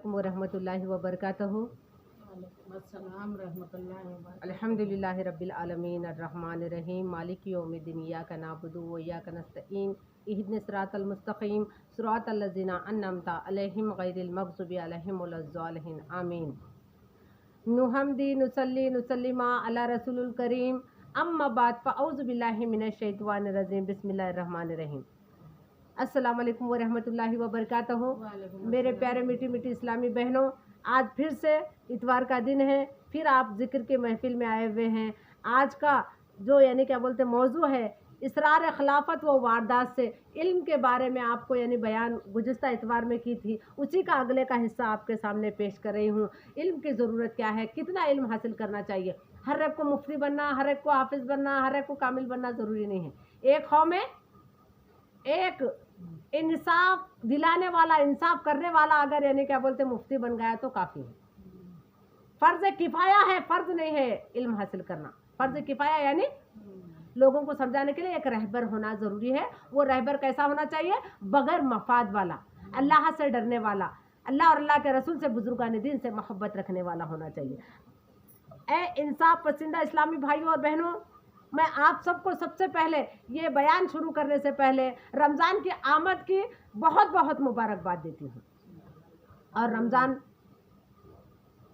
अलैकुम वरहमतुल्लाहि वबरकातुहू। अस्सलाम रहमतुल्लाहि व बरकातुहू। अल्हम्दुलिल्लाहि रब्बिल आलमीन अर्रहमानिर रहीम मालिकि यौमिद्दीन इय्याका नअबुदु व इय्याका नस्तईन इहदिनस सिरातल मुस्तकीम सिरातल लज़ीना अन्अमता अलैहिम गैरिल मग़ज़ूबि अलैहिम वलज़्ज़ालिहीन आमीन। नुहम्दी नुसल्ली नुसल्लिमा अला रसूलिल करीम अम्मा बाद फ़अऊज़ु बिल्लाहि मिनश शैतानिर रजीम बिस्मिल्लाहिर रहमानिर रहीम। अस्सलाम वालेकुम व रहमतुल्लाहि व बरकातुहू। मेरे प्यारे मीठी मीठी इस्लामी बहनों, आज फिर से इतवार का दिन है, फिर आप ज़िक्र के महफिल में आए हुए हैं। आज का जो यानी क्या बोलते मौजू है इसरार खिलाफत व वारदात से इल्म के बारे में आपको यानी बयान गुज़िश्ता इतवार में की थी, उसी का अगले का हिस्सा आपके सामने पेश कर रही हूँ। इल्म की ज़रूरत क्या है, कितना इल्म हासिल करना चाहिए। हर एक को मुफ्ती बनना, हर एक को हाफिज़ बनना, हर एक को कामिल बनना ज़रूरी नहीं है। एक कौम में एक इंसाफ दिलाने वाला, इंसाफ करने वाला अगर यानी क्या बोलते मुफ्ती बन गया तो काफ़ी है। फ़र्ज़ किफ़ाया है, फ़र्ज़ नहीं है इल्म हासिल करना। फ़र्ज़ किफ़ाया यानी लोगों को समझाने के लिए एक रहबर होना ज़रूरी है। वो रहबर कैसा होना चाहिए? बग़ैर मफाद वाला, अल्लाह से डरने वाला, अल्लाह और अल्लाह के रसूल से, बुजुर्गान दीन से मोहब्बत रखने वाला होना चाहिए। ए इंसाफ पसंदा इस्लामी भाइयों और बहनों, मैं आप सबको सबसे पहले ये बयान शुरू करने से पहले रमज़ान की आमद की बहुत बहुत मुबारकबाद देती हूँ। और रमज़ान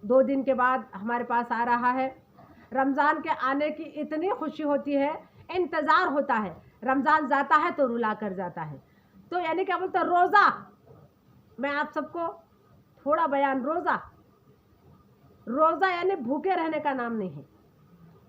2 दिन के बाद हमारे पास आ रहा है। रमज़ान के आने की इतनी खुशी होती है, इंतज़ार होता है। रमज़ान जाता है तो रुला कर जाता है। तो यानी क्या बोलते रोज़ा, मैं आप सबको थोड़ा बयान, रोज़ा यानी भूखे रहने का नाम नहीं है।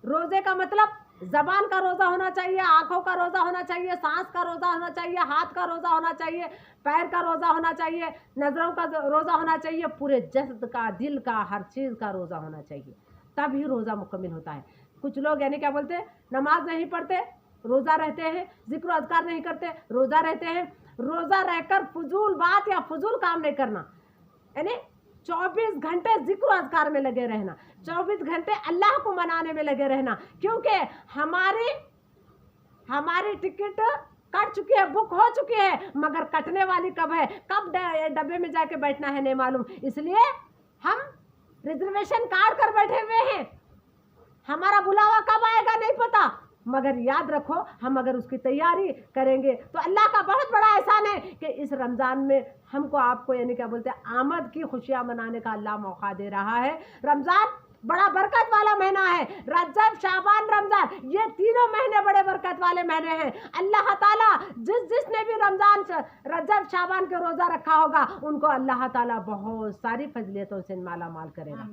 रोज़े का मतलब ज़बान का रोज़ा होना चाहिए, आँखों का रोज़ा होना चाहिए, सांस का रोज़ा होना चाहिए, हाथ का रोज़ा होना चाहिए, पैर का रोज़ा होना चाहिए, नज़रों का रोज़ा होना चाहिए, पूरे जस्द का, दिल का, हर चीज़ का रोज़ा होना चाहिए, तब ही रोज़ा मुकम्मिल होता है। कुछ लोग यानी क्या बोलते हैं, नमाज नहीं पढ़ते, रोज़ा रहते हैं, ज़िक्र अज़कार नहीं करते, रोज़ा रहते हैं। रोज़ा रहकर फजूल बात या फजूल काम नहीं करना, यानी 24 घंटे ज़िक्र अज़कार में लगे रहना, 24 घंटे अल्लाह को मनाने में लगे रहना। क्योंकि हमारी टिकट कट चुकी है, बुक हो चुकी है, मगर कटने वाली कब है, कब डब्बे में जाके बैठना है नहीं मालूम। इसलिए हम रिजर्वेशन काट कर बैठे हुए हैं, हमारा बुलावा कब आएगा नहीं पता। मगर याद रखो, हम अगर उसकी तैयारी करेंगे तो अल्लाह का बहुत बड़ा एहसान है कि इस रमज़ान में हमको आपको यानी क्या बोलते हैं आमद की खुशियाँ मनाने का अल्लाह मौका दे रहा है। रमज़ान बड़ा बरकत वाला महीना है। रजब, शाबान, रमज़ान, ये तीनों महीने बड़े बरकत वाले महीने हैं। अल्लाह ताला जिसने भी रमज़ान, रजब, शाबान के रोज़ा रखा होगा उनको अल्लाह ताला बहुत सारी फजलियतों से माला माल करेगा।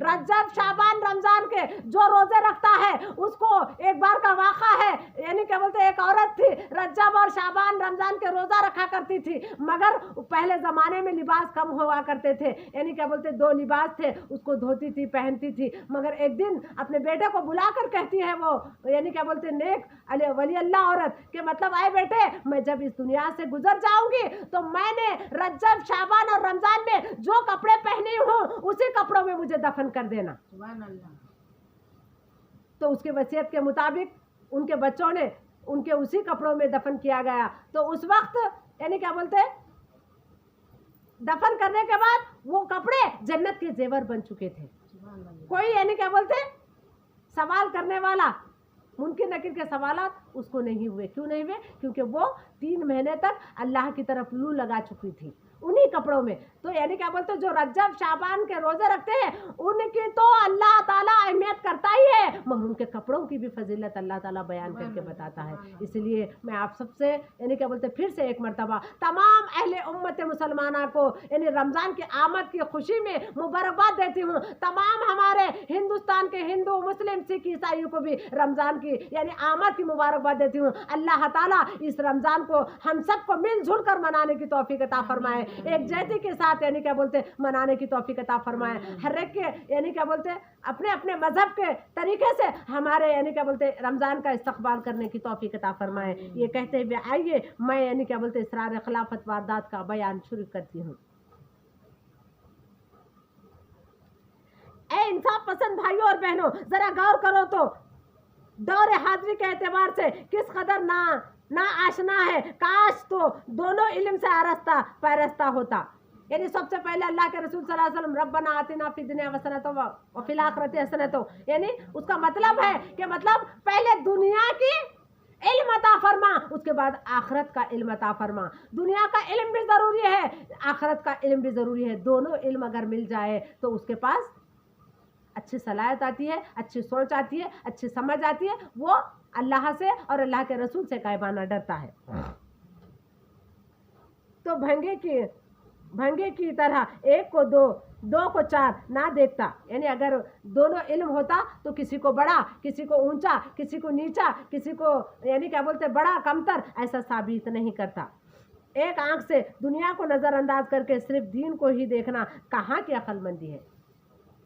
रजब, शाबान, रमज़ान के जो रोज़े रखता है उसको एक बार का वाक़ा है, यानी क्या बोलते एक औरत थी, रजब और शाबान, रमज़ान के रोज़ा रखा करती थी, मगर पहले ज़माने में लिबास कम हुआ करते थे, यानी क्या बोलते 2 लिबास थे, उसको धोती थी, पहनती थी। मगर एक दिन अपने बेटे को बुलाकर कहती है वो, यानी क्या बोलते नेक वली अल्लाह औरत, के मतलब आए बेटे, मैं जब इस दुनिया से गुजर जाऊंगी तो मैंने रजब, शाबान और रमज़ान में जो कपड़े पहने हूँ उसी कपड़ों में मुझे दफन कर देना। सुभान अल्लाह। तो उसके वसीयत के मुताबिक उनके बच्चों ने उनके उसी कपड़ों में दफन किया गया। तो उस वक्त यानी क्या बोलते दफन करने के बाद वो कपड़े जन्नत के जेवर बन चुके थे। कोई यानी क्या बोलते सवाल करने वाला, मुमकिन नकीर के सवालात उसको नहीं हुए। क्यों नहीं हुए? क्योंकि वो 3 महीने तक अल्लाह की तरफ लू लगा चुकी थी उन्हीं कपड़ों में। तो यानी क्या बोलते जो रजब, शाबान के रोज़े रखते हैं उनकी तो अल्लाह ताला अहमियत करता ही है, मगर उनके कपड़ों की भी फजीलत अल्लाह ताला बयान करके बताता है। इसलिए मैं आप सबसे यानी क्या बोलते फिर से एक मरतबा तमाम अहले उम्मत मुसलमाना को यानी रमज़ान की आमद की खुशी में मुबारकबाद देती हूँ। तमाम हमारे हिंदुस्तान के हिंदू, मुस्लिम, सिख, ईसाइयों को भी रमज़ान की यानी आमद की मुबारकबाद देती हूँ। अल्लाह ताला इस रमज़ान को हम सबको मिलजुल कर मनाने की तौफीक अता फरमाए, एक जैती के साथ यानी क्या बोलते मनाने की तौफीक अता फरमाए। हर एक के यानी क्या बोलते अपने अपने मजहब के तरीके से हमारे यानी क्या बोलते रमज़ान का इस्तकबाल करने की तौफीक अता फरमाए। ये कहते हुए आइए मैं यानी क्या बोलते इसरार खिलाफत वारदात का बयान शुरू करती हूँ। ए इंसाफ पसंद भाइयों और बहनों, जरा गौर करो तो दौर हाजिरी के एतबार से किस कदर ना आशना है। काश तो दोनों इल्म से आरस्ता पैरस्ता होता। यानी सबसे पहले अल्लाह के रसूल सल्लल्लाहु अलैहि वसल्लम रब्बना आतिना फिद दुनिया हसनतन व फिल आखिरति हसनतन, यानी उसका मतलब है कि मतलब पहले दुनिया की इल्म अता फरमा, उसके बाद आखिरत का इल्म अता फरमा। दुनिया का इल्म भी ज़रूरी है, आखिरत का इल्म भी ज़रूरी है। दोनों इल्म अगर मिल जाए तो उसके पास अच्छी सलाहियत आती है, अच्छी सोच आती है, अच्छी समझ आती है, वो अल्लाह से और अल्लाह के रसूल से गायबाना डरता है। तो भंगे की तरह एक को दो, दो को चार ना देखता, यानी अगर दोनों इल्म होता तो किसी को बड़ा, किसी को ऊंचा, किसी को नीचा, किसी को यानी क्या बोलते बड़ा कमतर, ऐसा साबित नहीं करता। एक आंख से दुनिया को नज़रअंदाज करके सिर्फ दीन को ही देखना कहाँ की अक्लमंदी है।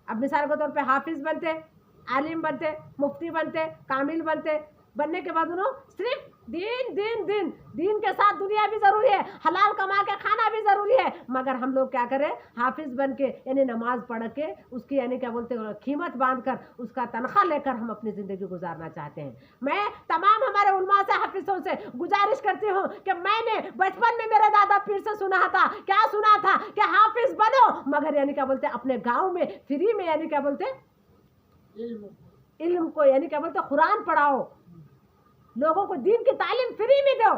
अब मिसाल के तौर पे हाफिज बनते, आलिम बनते, मुफ्ती बनते, कामिल बनते, बनने के बाद उन्होंने सिर्फ दीन दीन दीन दीन के साथ दुनिया भी ज़रूरी है, हलाल कमा के खाना भी ज़रूरी है, मगर हम लोग क्या करें, हाफिज बन के यानी नमाज पढ़ के उसकी यानी क्या बोलते हैं कीमत बांध कर उसका तनख्वाह लेकर हम अपनी ज़िंदगी गुजारना चाहते हैं। मैं तमाम हमारे उलमा से, हाफिज़ों से गुजारिश करती हूँ कि मैंने बचपन में मेरे दादा पीर से सुना था, क्या सुना था कि हाफिज बनो, मगर यानी क्या बोलते अपने गाँव में फ्री में यानी क्या बोलते इल्म को यानी क्या बोलते कुरान पढ़ाओ, लोगों को दीन की तालीम फ्री में दो,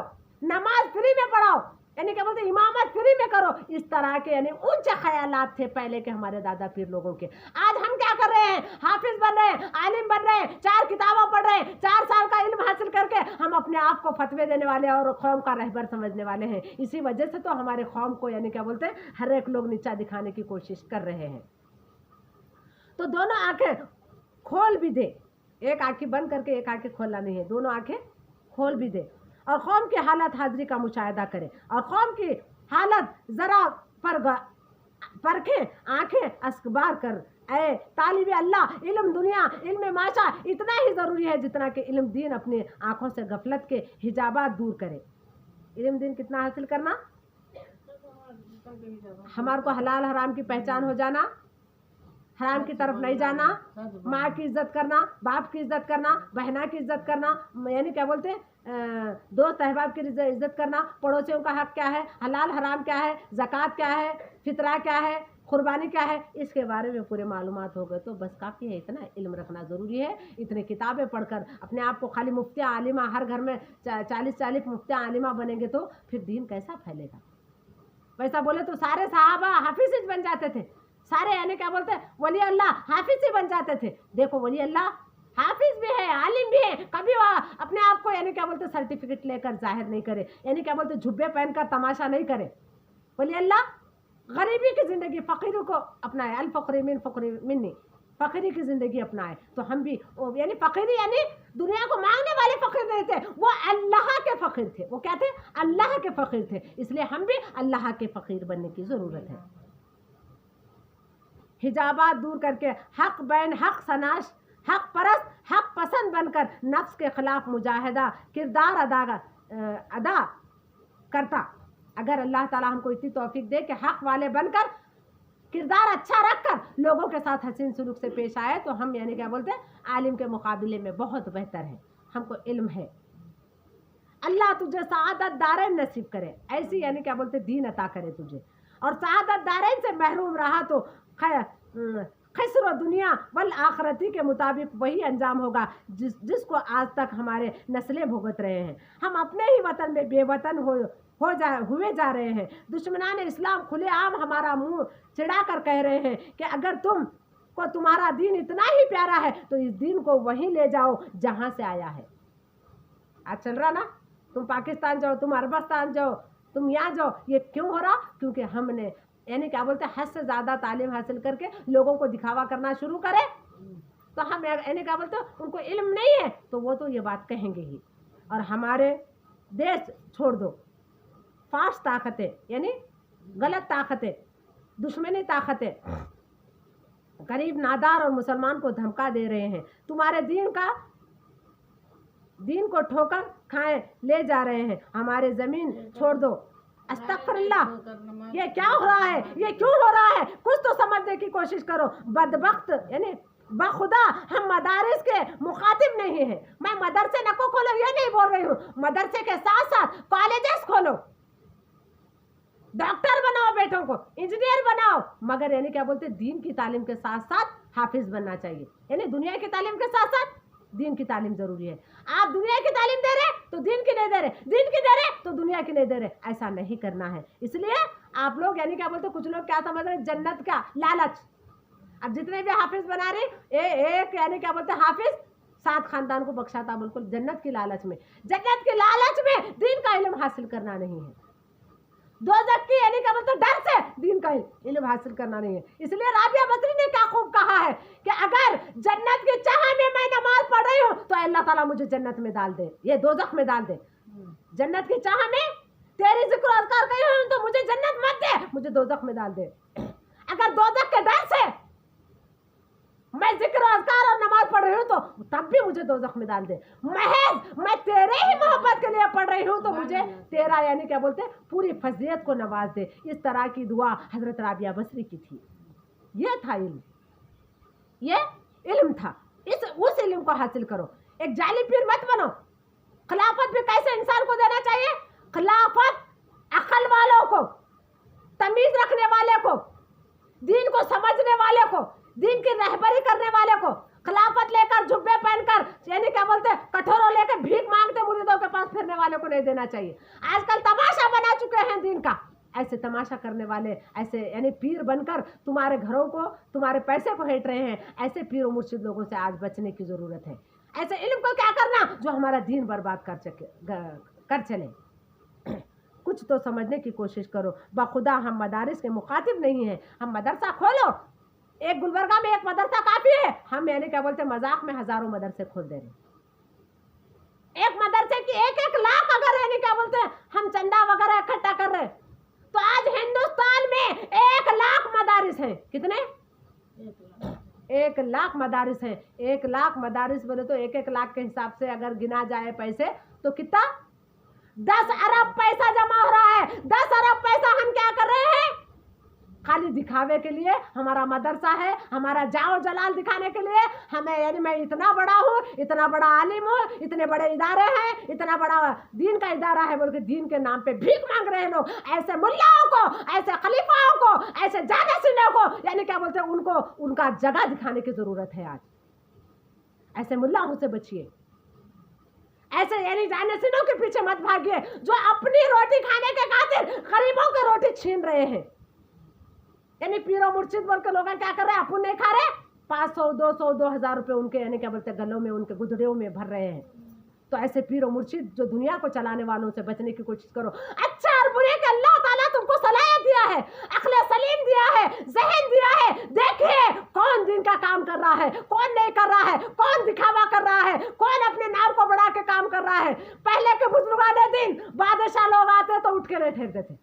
नमाज फ्री में पढ़ाओ, यानी क्या बोलते इमामत फ्री में करो। इस तरह के यानी ऊंचे ख्यालात थे पहले के हमारे दादा पीर लोगों के। आज हम क्या कर रहे हैं, हाफिज बन रहे हैं, आलिम बन रहे हैं, 4 किताबें पढ़ रहे हैं, 4 साल का इल्म हासिल करके हम अपने आप को फतवे देने वाले और कौम का रहबर समझने वाले हैं। इसी वजह से तो हमारे कौम को यानी क्या बोलते हैं हर एक लोग नीचा दिखाने की कोशिश कर रहे हैं। तो दोनों आंखें खोल भी दे, एक आंखें बंद करके एक आंखें खोलना नहीं है, दोनों आंखें खोल भी दे और कौम की हालत हाजिरी का मुशाहिदा करे और कौम की हालत ज़रा परखें, आंखें अस्कबार कर। ऐ तालिब अल्लाह, इल्म दुनिया, इल्म माशा इतना ही ज़रूरी है जितना कि इल्म दीन अपनी आँखों से गफलत के हिजाबात दूर करे। इल्म दीन कितना हासिल करना, हमारे को हलाल हराम की पहचान हो जाना, हराम की तरफ नहीं जाना, माँ की इज्जत करना, बाप की इज्जत करना, बहना की इज्जत करना, यानी क्या बोलते हैं दोस्त अहबाब की इज्जत करना, पड़ोसियों का हक क्या है, हलाल हराम क्या है, ज़कात क्या है, फितरा क्या है, कुर्बानी क्या है, इसके बारे में पूरे मालूमात हो गए तो बस काफ़ी है। इतना इल्म रखना ज़रूरी है। इतनी किताबें पढ़कर अपने आप को खाली मुफ्तिया आलिमा, हर घर में 40-40 मुफ्तिया आलिमा बनेंगे तो फिर दीन कैसा फैलेगा। वैसा बोले तो सारे सहाबा हाफिज बन जाते थे, सारे यानी क्या बोलते हैं वली अल्लाह हाफिज ही बन जाते थे। देखो वली अल्लाह हाफिज भी है, आलिम भी है, कभी अपने आप को यानी क्या बोलते सर्टिफिकेट लेकर जाहिर नहीं करे, यानी क्या बोलते झुब्बे पहनकर तमाशा नहीं करे। वली अल्लाह गरीबी की ज़िंदगी, फ़कीरों को अपनाए, अल फ़क़ीर मिन फ़क़ीर मिन्नी, फ़कीरी की ज़िंदगी अपनाए। तो हम भी यानी फ़कीरी यानी दुनिया को मांगने वाले फ़कीर नहीं थे, वो अल्लाह के फ़कीर थे। वो क्या थे, अल्लाह के फ़कीर थे। इसलिए हम भी अल्लाह के फ़कीर बनने की ज़रूरत है। हिजाबात दूर करके हक बैन, हक सनाश, हक परस्त, हक पसंद बनकर नफ्स के खिलाफ मुजाहिदा किरदार अदा करता। अगर अल्लाह ताला हमको इतनी तौफीक दे कि हक वाले बनकर किरदार अच्छा रखकर लोगों के साथ हसीन सलूक से पेश आए तो हम यानी क्या बोलते हैं आलिम के मुकाबले में बहुत बेहतर है। हमको इल्म है। अल्लाह तुझे सआदत दारैन नसीब करे, ऐसी यानी क्या बोलते दीन अता करे तुझे, और सआदत दारैन से महरूम रहा तो खस्र दुनिया वल आखरती के मुताबिक वही अंजाम होगा जिसको आज तक हमारे नस्लें भुगत रहे हैं। हम अपने ही वतन में बेवतन हुए जा रहे हैं। दुश्मनान इस्लाम खुलेआम हमारा मुंह चिढ़ा कर कह रहे हैं कि अगर तुम को तुम्हारा दीन इतना ही प्यारा है तो इस दीन को वहीं ले जाओ जहां से आया है। आज चल रहा ना, तुम पाकिस्तान जाओ, तुम अरबस्तान जाओ, तुम यहाँ जाओ। ये क्यों हो रहा? क्योंकि हमने यानी क्या बोलते हैं हद से ज़्यादा तालीम हासिल करके लोगों को दिखावा करना शुरू करें तो हम यानी क्या बोलते हैं उनको इल्म नहीं है तो वो तो ये बात कहेंगे ही। और हमारे देश छोड़ दो, फास्ट ताकतें यानी गलत ताकतें, दुश्मनी ताकतें गरीब नादार और मुसलमान को धमका दे रहे हैं। तुम्हारे दीन को ठोकर खाए ले जा रहे हैं। हमारे ज़मीन छोड़ दो। अस्तगफिरुल्लाह, ये क्या हो रहा है, ये क्यों हो रहा है? कुछ तो समझने की कोशिश करो। बदबख्त यानी बखुदा हम मदारिस के मुखातिब नहीं हैं। मैं मदरसे नको खोलो ये नहीं बोल रही हूँ, मदरसे के साथ साथ कॉलेजेस खोलो। डॉक्टर बनाओ बेटों को, इंजीनियर बनाओ, मगर यानी क्या बोलते हैं दीन की तालीम के साथ साथ हाफिज बनना चाहिए। यानी दुनिया की तालीम के साथ साथ दीन की तालीम जरूरी है। आप दुनिया की तालीम दे रहे तो दीन की नहीं दे रहे, दीन की दे रहे तो दुनिया की नहीं दे रहे, ऐसा नहीं करना है। इसलिए आप लोग यानी क्या बोलते, कुछ लोग क्या समझ रहे, जन्नत का लालच। अब जितने भी हाफिज बना रहे एक यानी क्या बोलते हाफिज 7 खानदान को बख्शाता, बिल्कुल जन्नत की लालच में, जन्नत की लालच में दीन का इल्म हासिल करना नहीं है। दोज़ख की यानी क्या बोलते डर से दीन का इल्म हासिल करना नहीं है। इसलिए राबिया बसरी ने क्या खूब कहा है कि अगर जन्नत की चाह में मैं नमाज पढ़ रही हूँ तो अल्लाह ताला मुझे जन्नत में डाल दे, ये दोज़ख में डाल दे। जन्नत की चाह में तेरी जिक्र अज़कार कही हूँ तो मुझे जन्नत मत दे, मुझे दोज़ख में डाल दे। अगर दोज़ख के डर से मैं जिक्र अज़कार और नमाज पढ़ रही हूँ तो तब भी मुझे दोज़ख में डाल दे। महज मैं तेरे ही मोहब्बत के लिए पढ़ रही हूँ तो मुझे तेरा यानी क्या बोलते पूरी फजीयत को नवाज दे। इस तरह की दुआ हजरत राबिया बसरी की थी। ये था इल्म, ये इल्म था। उस इल्म को हासिल करो। एक जाली पीर मत बनो। खिलाफत भी कैसे इंसान को देना चाहिए? खिलाफत अक्ल वालों को, तमीज रखने वाले को, दीन को समझने वाले को, दीन की रहबरी करने वाले को। खिलाफत लेकर जुब्बे पहनकर यानी क्या बोलते कठोरों लेकर भीख मांगते मुरीदों के पास फिरने वाले को नहीं देना चाहिए। आजकल तमाशा बना चुके हैं दीन का। ऐसे तमाशा करने वाले, ऐसे यानी पीर बनकर तुम्हारे घरों को, तुम्हारे पैसे को हेट रहे हैं, ऐसे पीर और मुर्शिद लोगों से आज बचने की ज़रूरत है। ऐसे इल्म को क्या करना जो हमारा दीन बर्बाद कर चले। कुछ तो समझने की कोशिश करो। बखुदा हम मदारिस के मुखातिब नहीं हैं। हम मदरसा खोलो। एक गुलबर्गा में एक मदरसा काफ़ी है। हम यानी क्या बोलते मजाक में हज़ारों मदरसे खोल दे रहे। एक मदरसे की 1-1 लाख अगर यानी क्या बोलते हैं हम चंदा वगैरह इकट्ठा कर रहे तो आज हिंदुस्तान में 1 लाख मदारिस हैं। कितने? 1 लाख मदारिस हैं। 1 लाख मदारिस बोले तो 1-1 लाख के हिसाब से अगर गिना जाए पैसे तो कितना? 10 अरब पैसा जमा हो रहा है। 10 अरब पैसा हम क्या कर रहे हैं? खाली दिखावे के लिए। हमारा मदरसा है, हमारा जाओ जलाल दिखाने के लिए। हमें यानी मैं इतना बड़ा हूँ, इतना बड़ा आलिम हूँ, इतने बड़े इदारे हैं, इतना बड़ा दीन का इदारा है बोल के दीन के नाम पे भीख मांग रहे हैं लोग। ऐसे मुल्लाओं को, ऐसे खलीफाओं को, ऐसे जानशीनों को यानी क्या बोलते हैं उनको उनका जगह दिखाने की ज़रूरत है आज। ऐसे मुल्लाओं से बचिए। ऐसे यानी जानशीनों के पीछे मत भागिए जो अपनी रोटी खाने के खातिर गरीबों की रोटी छीन रहे हैं। यानी पीरो मुर्शिद बोल के लोग क्या कर रहे हैं? अपन नहीं खा रहे, 500, 200, 2000 रुपये उनके यानी क्या बोलते गलों में, उनके गुदड़ियों में भर रहे हैं। तो ऐसे पीरो मुर्शिद जो दुनिया को चलाने वालों से बचने की कोशिश करो। अच्छा और बुरे के अल्लाह ताला तुमको सलाहियत दिया है, अक्ल सलीम दिया है, ज़हन दिया है। देखिए कौन दिन का काम कर रहा है, कौन नहीं कर रहा है, कौन दिखावा कर रहा है, कौन अपने नाम को बढ़ा के काम कर रहा है। पहले के बुजुर्गाने दिन बादशाह लोग आते तो उठ के नहीं ठहरते थे।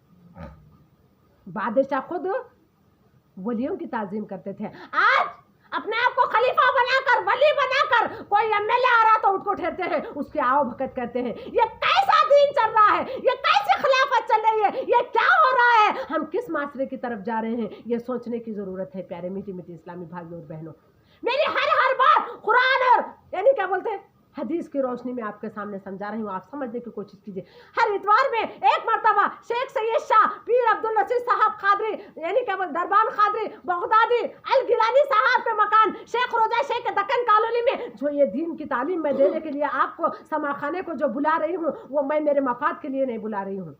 बादशाह खुद वलियों की ताजीम करते थे। आज अपने आप को खलीफा बनाकर, वली बनाकर कोई एमएलए आ रहा तो उनको ठहरते हैं, उसके आओ भगत करते हैं। ये कैसा दीन चल रहा है? ये कैसी खिलाफत चल रही है? ये क्या हो रहा है? हम किस माशरे की तरफ जा रहे हैं? ये सोचने की ज़रूरत है प्यारे मीठी मीठी इस्लामी भाइयों और बहनों। मेरी हर बार कुरान और यानी क्या बोलते हैं हदीस की रोशनी में आपके सामने समझा रही हूँ। आप समझने की कोशिश कीजिए। हर इतवार में एक मरतबा शेख सैयद शाह पीर अब्दुल रशीद साहब खादरी यानी क्या बोल दरबान खादरी बगदादी अल गिलानी साहब के मकान शेख रोजा शेख के दक्कन कॉलोनी में जो ये दीन की तालीम में देने के लिए आपको समाखाने को जो बुला रही हूँ वो मैं मेरे मफाद के लिए नहीं बुला रही हूँ।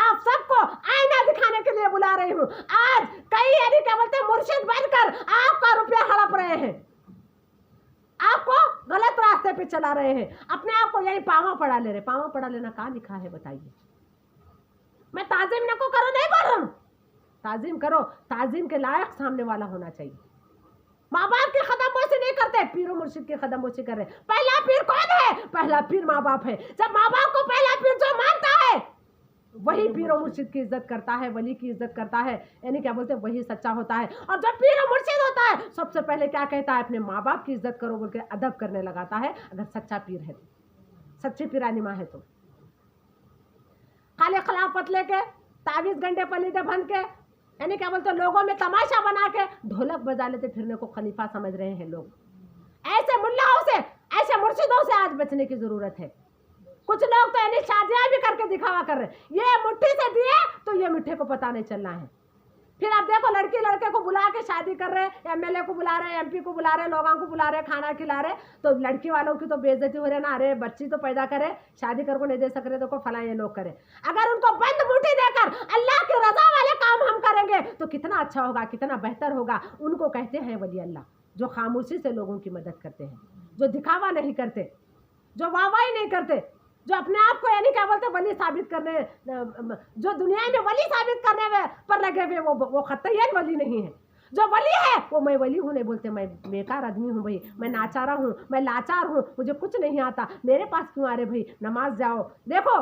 आप सबको आईना दिखाने के लिए बुला रही हूँ। आज कई यानी क्या बोलते हैं मुर्शिद बनकर आपका रुपया हड़प रहे हैं, आपको गलत रास्ते पे चला रहे हैं, अपने आप को यही पावा पढ़ा ले रहे। पावा पढ़ा लेना कहाँ लिखा है बताइए? मैं ताजीम न को करो नहीं बोल रहा हूँ, ताजीम करो। ताजीम के लायक सामने वाला होना चाहिए। माँ बाप की कदमबोसी नहीं करते, पीरो मुर्शिद की कदमबोसी कर रहे। पहला पीर कौन है? पहला पीर माँ बाप है। जब माँ बाप को पहला पीर जो मानता है वही पीरो मुर्शिद की इज्जत करता है, वली की इज्जत करता है, यानी क्या बोलते हैं वही सच्चा होता है। और जब पीरो मुर्शिद होता है सबसे पहले क्या कहता है? अपने माँ बाप की इज्जत करो बोल के अदब करने लगाता है। अगर सच्चा पीर है तो, सच्ची पीरानी माँ है तो। खाली खिलाफत लेके तावीज़ गंडे पलीदे बन के यानी क्या बोलते लोगों में तमाशा बना के ढोलक बजा लेते फिरने को खलीफा समझ रहे हैं लोग। ऐसे मुल्लाओं से, ऐसे मुर्शिदों से आज बचने की जरूरत है। कुछ लोग तो यानी शादियां भी करके दिखावा कर रहे हैं, ये मुट्ठी से दिए तो ये मिठ्ठे को पता नहीं चलना है। फिर आप देखो लड़की लड़के को बुला के शादी कर रहे हैं, एमएलए को बुला रहे हैं, एमपी को बुला रहे हैं, लोगों को बुला रहे हैं, खाना खिला रहे, तो लड़की वालों की तो बेइज्जती हो रही है ना। अरे बच्ची तो पैदा करे, शादी कर को नहीं दे सक रहे, देखो फला ये लोग करे। अगर उनको बंद मुट्ठी देकर अल्लाह की रजा वाले काम हम करेंगे तो कितना अच्छा होगा, कितना बेहतर होगा। उनको कहते हैं वली अल्लाह, जो खामोशी से लोगों की मदद करते हैं, जो दिखावा नहीं करते, जो वाहवाही नहीं करते, जो अपने आप को यानी क्या बोलते वली साबित करने, जो दुनिया में वली साबित करने में पर लगे हुए, वो खत्तयन वली नहीं है। जो वली है वो मैं वली हूँ नहीं बोलते, मैं बेकार आदमी हूँ भाई, मैं नाचारा हूँ, मैं लाचार हूँ, मुझे कुछ नहीं आता, मेरे पास क्यों आ रहे भाई, नमाज जाओ। देखो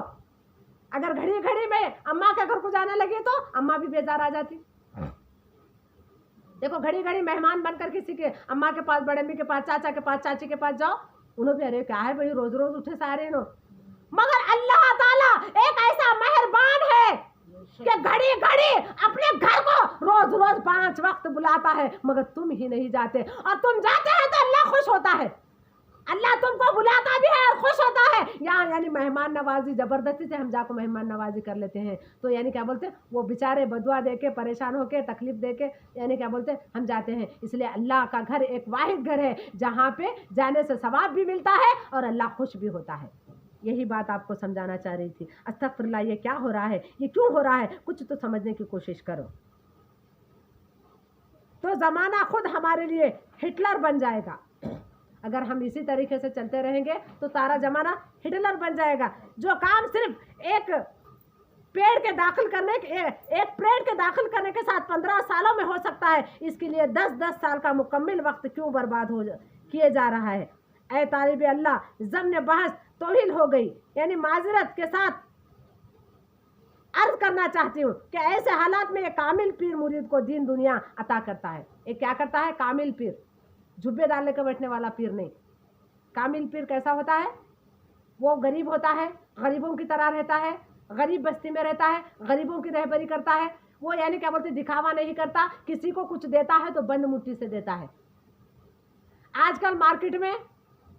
अगर घड़ी घड़ी में अम्मा के घर को जाने लगी तो अम्मा भी बेजार आ जाती। देखो घड़ी घड़ी मेहमान बनकर किसी के अम्मा के पास, बड़े अम्मी के पास, चाचा के पास, चाची के पास जाओ, उन्होंने भी अरे क्या है भाई रोज रोज उठे सारे नो। मगर अल्लाह ताला एक ऐसा मेहरबान है कि घड़ी घड़ी अपने घर को रोज रोज 5 वक्त बुलाता है, मगर तुम ही नहीं जाते, और तुम जाते हैं तो अल्लाह खुश होता है। अल्लाह तुमको बुलाता भी है और खुश होता है। यहाँ यानी मेहमान नवाजी जबरदस्ती से हम जाको मेहमान नवाजी कर लेते हैं, तो यानी क्या बोलते वो बेचारे बदुआ दे के, परेशान होके, तकलीफ दे के यानी क्या बोलते हम जाते हैं। इसलिए अल्लाह का घर एक वाहिद घर है जहाँ पे जाने से सवाब भी मिलता है और अल्लाह खुश भी होता है। यही बात आपको समझाना चाह रही थी। अस्तगफिरुल्लाह, ये क्या हो रहा है, ये क्यों हो रहा है, कुछ तो समझने की कोशिश करो। तो ज़माना खुद हमारे लिए हिटलर बन जाएगा। अगर हम इसी तरीके से चलते रहेंगे तो सारा ज़माना हिटलर बन जाएगा। जो काम सिर्फ एक पेड़ के दाखिल करने के, एक पेड़ के दाखिल करने के साथ 15 सालों में हो सकता है, इसके लिए 10-10 साल का मुकम्मल वक्त क्यों बर्बाद किए जा रहा है। ऐ तालिब अल्लाह, ज़म्न बहस तौहील हो गई, यानी माजरत के साथ अर्ज करना चाहती हूँ कि ऐसे हालात में ये कामिल पीर मुरीद को दीन दुनिया अता करता है। ये क्या करता है? कामिल पीर, जुब्बे डालने के बैठने वाला पीर नहीं। कामिल पीर कैसा होता है? वो गरीब होता है, गरीबों की तरह रहता है, गरीब बस्ती में रहता है, गरीबों की रहबरी करता है। वो यानी क्या बोलते दिखावा नहीं करता, किसी को कुछ देता है तो बंद मुट्ठी से देता है। आजकल मार्केट में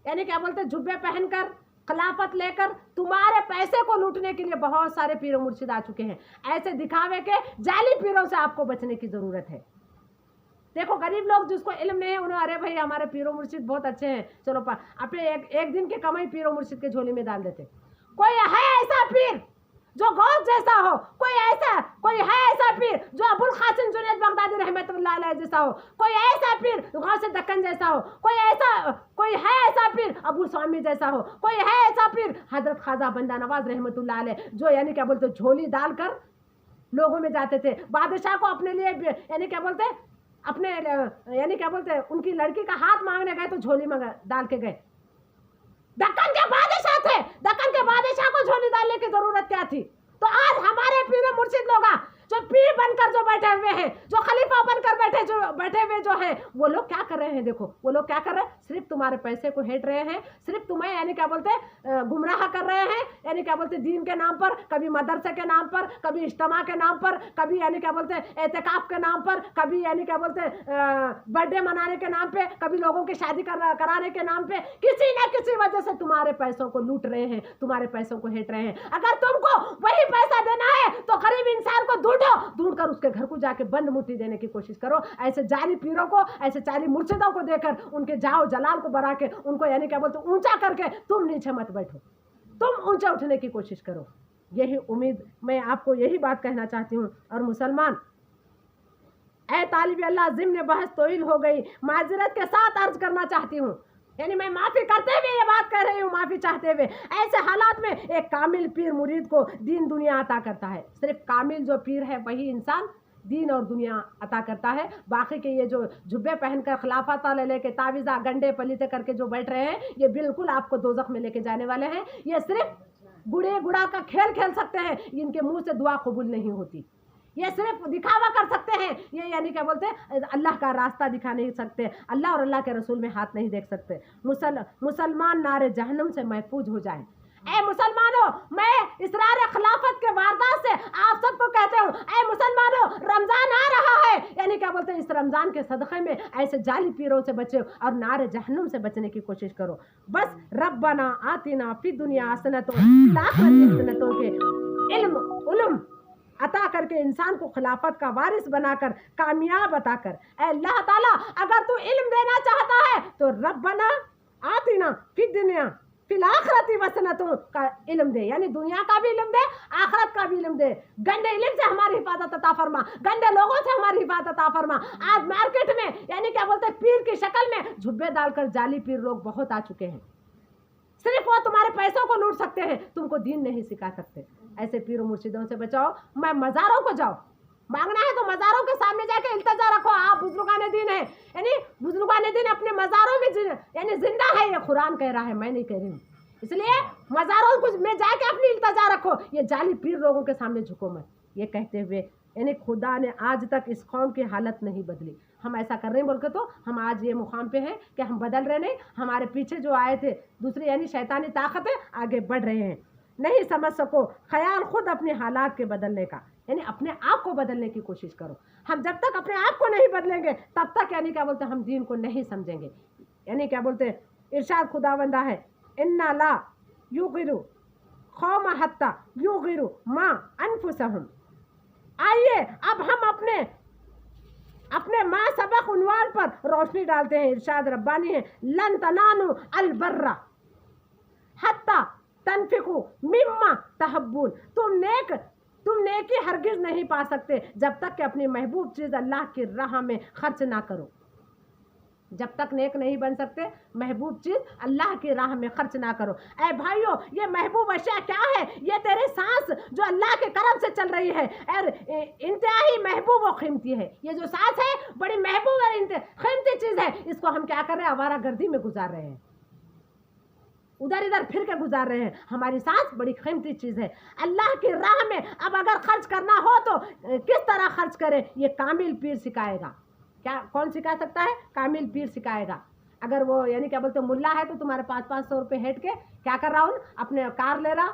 यानी क्या बोलते जुब्बे पहनकर, खिलाफत लेकर तुम्हारे पैसे को लूटने के लिए बहुत सारे पीर मुर्शिद आ चुके हैं। ऐसे दिखावे के जाली पीरों से आपको बचने की ज़रूरत है। देखो गरीब लोग जिसको इल्म नहीं है, उन्हें अरे भाई हमारे पीरों मुर्शिद बहुत अच्छे हैं, चलो अपने एक दिन की कमाई पीरों मुर्शिद के झोली में डाल देते। कोई है ऐसा पीर जो गौस जैसा हो, कोई है ऐसा पीर जो अबुल कासिम जुनैद बगदादी रहमतुल्लाह अलैह जैसा हो, कोई ऐसा पीर गौस दक्कन जैसा हो, कोई है ऐसा पीर अबू स्वामी जैसा हो, कोई है ऐसा पीर हजरत ख्वाजा बंदा नवाज रहमतुल्लाह अलैह, जो यानी क्या बोलते झोली डालकर लोगों में जाते थे। बादशाह को अपने लिए यानी क्या बोलते अपने यानी क्या बोलते उनकी लड़की का हाथ मांगने गए तो झोली में डाल के गए। दक्कन के बादशाह थे, दक्कन के बादशाह को झोली डालने की जरूरत क्या थी? तो आज हमारे पीर मुर्शिद लोग जो पीर बनकर जो बैठे हुए हैं, जो खलीफा बनकर बैठे हुए जो हैं, वो लोग क्या कर रहे हैं? देखो वो लोग क्या कर रहे हैं, सिर्फ तुम्हारे पैसे को हेट रहे हैं, सिर्फ तुम्हें यानी क्या बोलते गुमराह कर रहे हैं, यानी क्या बोलते दीन के नाम पर, कभी मदरसे के नाम पर, कभी इज्तिमा के नाम पर, कभी यानी क्या बोलते एहतिकाफ के नाम पर, कभी यानी क्या बोलते बर्थडे मनाने के नाम पे, कभी लोगों की शादी कराने के नाम पे, किसी न किसी वजह से तुम्हारे पैसों को लूट रहे हैं, तुम्हारे पैसों को हेट रहे हैं। अगर तुमको वही पैसा देना है तो गरीब इंसान को ढूंढकर उसके घर को जाके बंद मुट्ठी देने की कोशिश करो। ऐसे जाली पीरों को, ऐसे जाली मुर्शिदों को देकर उनके जाओ जलाल को बढ़ा के उनको यानी क्या बोलते ऊंचा करके तुम नीचे मत बैठो, तुम ऊंचे उठने की कोशिश करो। यही उम्मीद, मैं आपको यही बात कहना चाहती हूँ। और मुसलमान, ऐ तालिब अल्लाह, ज़िम्न बहस तौहील हो गई, माजरत के साथ अर्ज करना चाहती हूँ, यानी मैं माफ़ी करते हुए ये बात कह रही हूँ, माफ़ी चाहते हुए। ऐसे हालात में एक कामिल पीर मुरीद को दीन दुनिया अता करता है। सिर्फ कामिल जो पीर है वही इंसान दीन और दुनिया अता करता है। बाकी के ये जो जुब्बे पहनकर खिलाफत लेके तावीज़ा गंडे पलीते करके जो बैठ रहे हैं, ये बिल्कुल आपको दोज़ख में लेके जाने वाले हैं। ये सिर्फ गुड़ा का खेल खेल सकते हैं, इनके मुँह से दुआ कबूल नहीं होती। ये सिर्फ दिखावा कर सकते हैं, ये यानी क्या बोलते हैं अल्लाह का रास्ता दिखा नहीं सकते, अल्लाह और अल्लाह के रसूल में हाथ नहीं देख सकते। मुसलमान नारे जहन्नम से महफूज हो जाए। اے مسلمانوں، میں اسرار خلافت کے واردات سے آپ سب کو کہتے ہوں، اے مسلمانوں، رمضان آ رہا ہے، یعنی کیا بولتے ہیں، اس رمضان کے صدقے میں ایسے جعلی پیروں سے بچے اور نار جہنم سے بچنے کی کوشش کرو. بس ربنا آتنا فی دنیا حسنۃ فی الآخرۃ حسنۃ کے علم عطا کر کے انسان کو خلافت کا وارث بنا کر کامیاب عطا کر. اے اللہ تعالیٰ، اگر تو علم دینا چاہتا ہے تو ربنا آتنا فی دنیا فی الآخرۃ حسنۃ کا علم دے، یعنی دنیا کا بھی علم دے، آخرت کا بھی علم دے. گندے علم سے ہماری حفاظت عطا فرما، گندے لوگوں سے ہماری حفاظت عطا فرما. آج مارکیٹ میں یعنی کیا بولتے ہیں، پیر کی شکل میں جھبے ڈال کر جعلی پیر لوگ بہت آ چکے ہیں. صرف وہ تمہارے پیسوں کو لوٹ سکتے ہیں، تم کو دین نہیں سکھا سکتے. ایسے پیر و مرشدوں سے بچاؤ. میں مزاروں کو جاؤ، مانگنا ہے تو مزاروں کے سامنے جا کے التجا رکھو. آپ بزرگان دین ہیں، یعنی بزرگان دین اپنے مزاروں میں یعنی زندہ ہے. یہ قرآن کہہ رہا ہے، میں نہیں کہہ رہی ہوں. اس لیے مزاروں میں جا کے اپنی التجا رکھو. یہ جعلی پیر لوگوں کے سامنے جھکو مت. یہ کہتے ہوئے یعنی خدا نے آج تک اس قوم کی حالت نہیں بدلی. ہم ایسا کر رہے ہیں بول کے تو ہم آج یہ مقام پہ ہیں کہ ہم بدل رہے نہیں. ہمارے پیچھے جو آئے تھے دوسری یعنی شیطانی طاقتیں آگے بڑھ رہے ہیں. نہیں سمجھ سکو خیال خود اپنے حالات کے بدلنے کا، یعنی اپنے آپ کو بدلنے کی کوشش کرو. ہم جب تک اپنے آپ کو نہیں بدلیں گے تب تک یعنی کیا بولتے ہیں ہم دین کو نہیں سمجھیں گے. یعنی کیا بولتے ہیں، ارشاد خداوندہ ہے، انا لا یغیروا قوم حتی یغیروا ما انفسہم. آئیے اب ہم اپنے ما سبق عنوان پر روشنی ڈالتے ہیں. ارشاد ربانی ہے، لن تنالوا البر حتی تنفقوا مما تحبون. تم نیکی ہرگز نہیں پا سکتے جب تک کہ اپنی محبوب چیز اللہ کی راہ میں خرچ نہ کرو. جب تک نیک نہیں بن سکتے، محبوب چیز اللہ کی راہ میں خرچ نہ کرو. اے بھائیو، یہ محبوب اشیاء کیا ہے؟ یہ تیری سانس جو اللہ کے کرم سے چل رہی ہے اور انتہائی محبوب و قیمتی ہے. یہ جو سانس ہے بڑی محبوب اور قیمتی چیز ہے. اس کو ہم کیا کر رہے ہیں؟ آوارہ گردی میں گزار رہے ہیں، ادھر ادھر پھر کے گزار رہے ہیں. ہماری سانس بڑی قیمتی چیز ہے اللہ کی راہ میں. اب اگر خرچ کرنا ہو تو کس طرح خرچ کرے، یہ کامل پیر سکھائے گا. کیا کون سکھا سکتا ہے؟ کامل پیر سکھائے گا. اگر وہ یعنی کیا بولتے ملا ہے تو تمہارے 500 روپے ہٹ کے کیا کر رہا ہوں، اپنے کار لے رہا،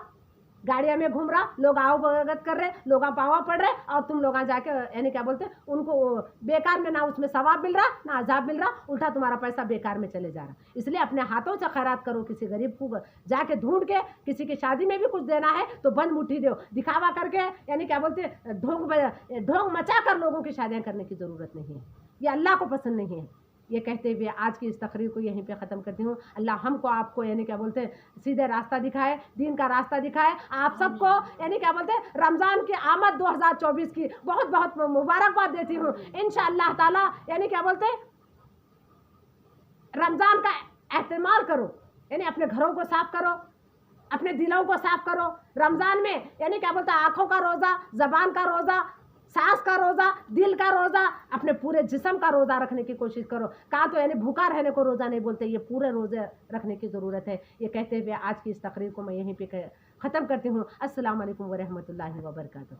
گاڑیاں میں گھوم رہا، لوگ آؤ بھگت کر رہے، لوگ پاوا پڑ رہے، اور تم لوگ جا کے یعنی کیا بولتے ان کو بیکار میں نہ اس میں ثواب مل رہا نہ عذاب مل رہا، الٹا تمہارا پیسہ بیکار میں چلے جا رہا. اس لیے اپنے ہاتھوں سے خیرات کرو. کسی غریب کو جا کے ڈھونڈ کے کسی کی شادی میں بھی کچھ دینا ہے تو بند مٹھی دو. دکھاوا کر کے یعنی کیا بولتے ڈھونگ مچا کر لوگوں کی شادیاں کرنے کی ضرورت نہیں ہے. یہ اللہ کو پسند نہیں ہے. یہ کہتے ہوئے آج کی اس تقریر کو یہیں پہ ختم کرتی ہوں. اللہ ہم کو آپ کو یعنی کیا بولتے ہیں سیدھے راستہ دکھائے، دین کا راستہ دکھائے. آپ سب کو یعنی کیا بولتے ہیں رمضان کی آمد 2024 کی بہت بہت مبارکباد دیتی ہوں. انشاءاللہ تعالی یعنی کیا بولتے ہیں رمضان کا اہتمام کرو، یعنی اپنے گھروں کو صاف کرو، اپنے دلوں کو صاف کرو. رمضان میں یعنی کیا بولتا ہے آنکھوں کا روزہ، زبان کا روزہ، سانس کا روزہ، دل کا روزہ، اپنے پورے جسم کا روزہ رکھنے کی کوشش کرو. کہاں تو یعنی بھوکا رہنے کو روزہ نہیں بولتے، یہ پورے روزے رکھنے کی ضرورت ہے. یہ کہتے ہوئے آج کی اس تقریر کو میں یہیں پہ ختم کرتی ہوں. السلام علیکم ورحمۃ اللہ وبرکاتہ.